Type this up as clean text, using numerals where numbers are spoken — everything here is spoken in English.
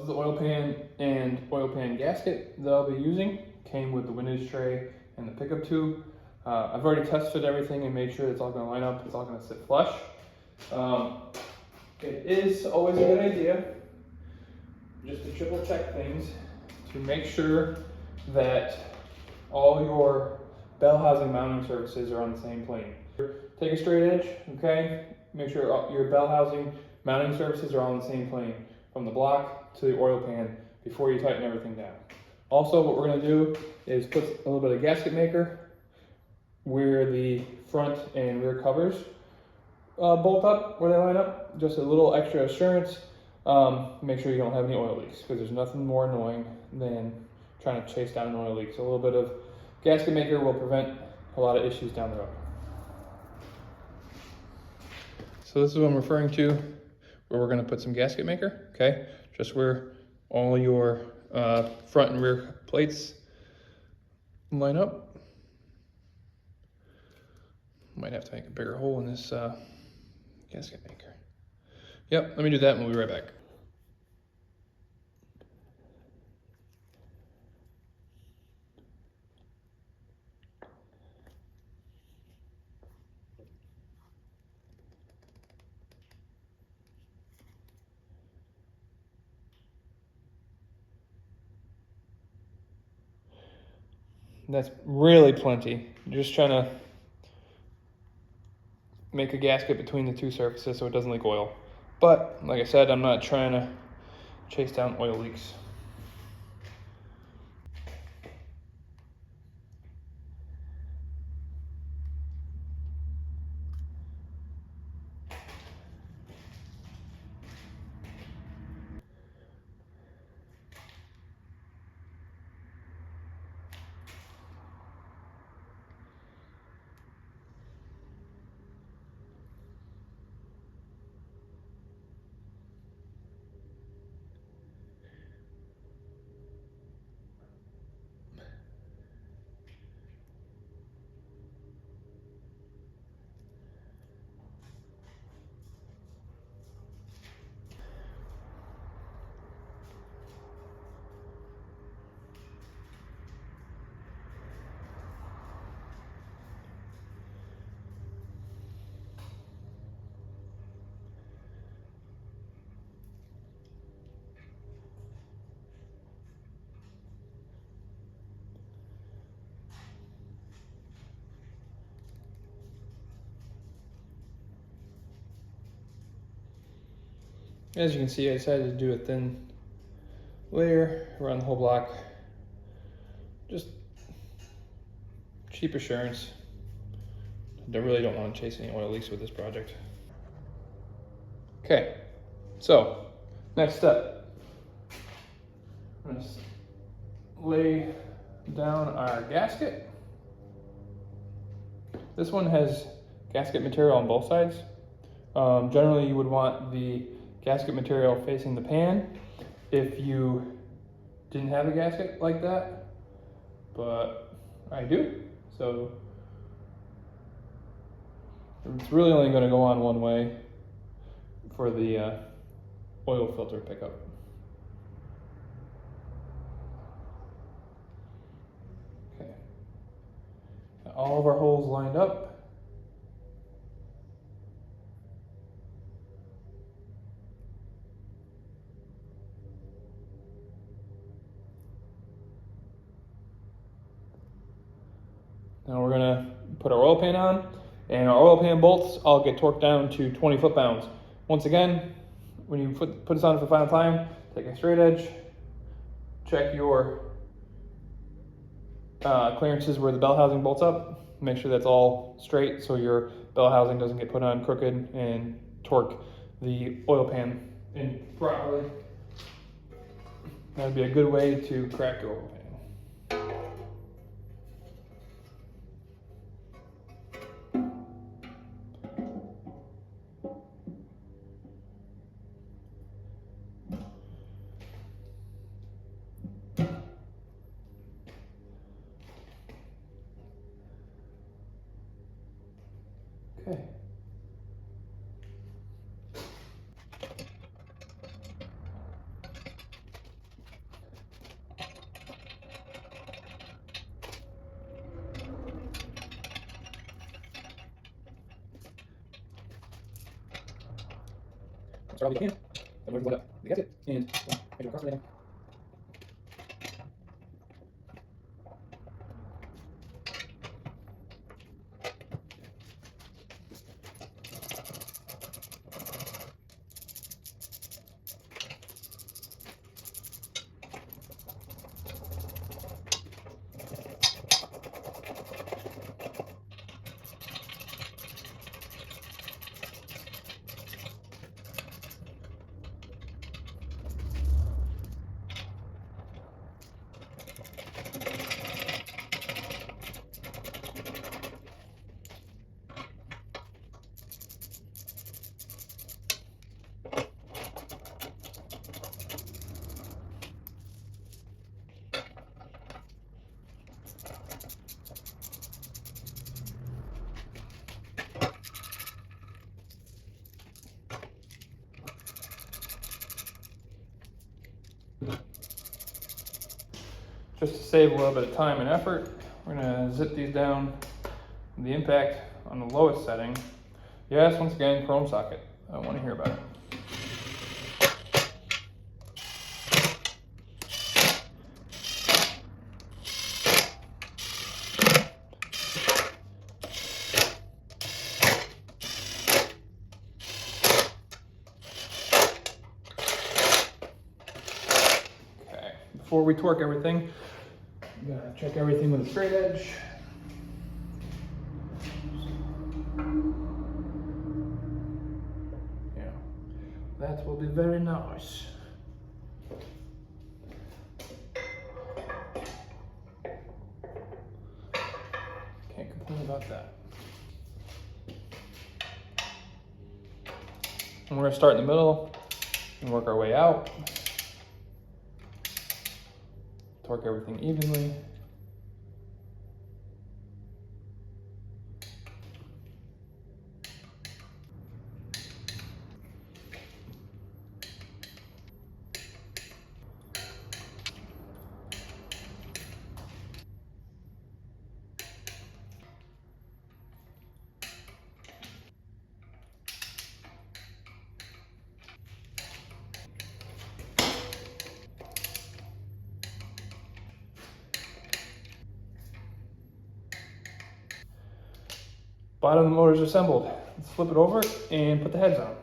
the oil pan and oil pan gasket that I'll be using came with the windage tray and the pickup tube. I've already tested everything and made sure it's all going to line up, it's all going to sit flush. It is always a good idea just to triple check things to make sure that all your bell housing mounting surfaces are on the same plane. Take a straight edge, okay? Make sure your bell housing mounting surfaces are on the same plane from the block to the oil pan before you tighten everything down. Also, what we're going to do is put a little bit of gasket maker where the front and rear covers bolt up, where they line up. Just a little extra assurance. Make sure you don't have any oil leaks, because there's nothing more annoying than trying to chase down an oil leak. So a little bit of gasket maker will prevent a lot of issues down the road. So this is what I'm referring to, where we're going to put some gasket maker, okay? Just where all your front and rear plates line up. Might have to make a bigger hole in this gasket maker. Yep, let me do that and we'll be right back. That's really plenty. Just trying to make a gasket between the two surfaces so it doesn't leak oil. But like I said, I'm not trying to chase down oil leaks. As you can see, I decided to do a thin layer around the whole block. Just cheap assurance. I really don't want to chase any oil leaks with this project. Okay, so next step. I'm going to lay down our gasket. This one has gasket material on both sides. Generally, you would want the gasket material facing the pan if you didn't have a gasket like that, but I do. So it's really only going to go on one way for the oil filter pickup. Okay, got all of our holes lined up. Now we're gonna put our oil pan on, and our oil pan bolts all get torqued down to 20 foot-pounds. Once again, when you put this on for the final time, take a straight edge, check your clearances where the bell housing bolts up, make sure that's all straight so your bell housing doesn't get put on crooked, and torque the oil pan in properly. That would be a good way to crack your oil pan. Okay. Start off with your hand. Then we're going to the gasket and make sure across everything. Just to save a little bit of time and effort, we're gonna zip these down. The impact on the lowest setting. Yes, once again, chrome socket. I don't want to hear about it. Okay, before we torque everything, I'm gonna check everything with a straight edge. Yeah, that will be very nice. Can't complain about that. And we're gonna start in the middle and work our way out. Torque everything evenly. Bottom of the motor is assembled. Let's flip it over and put the heads on.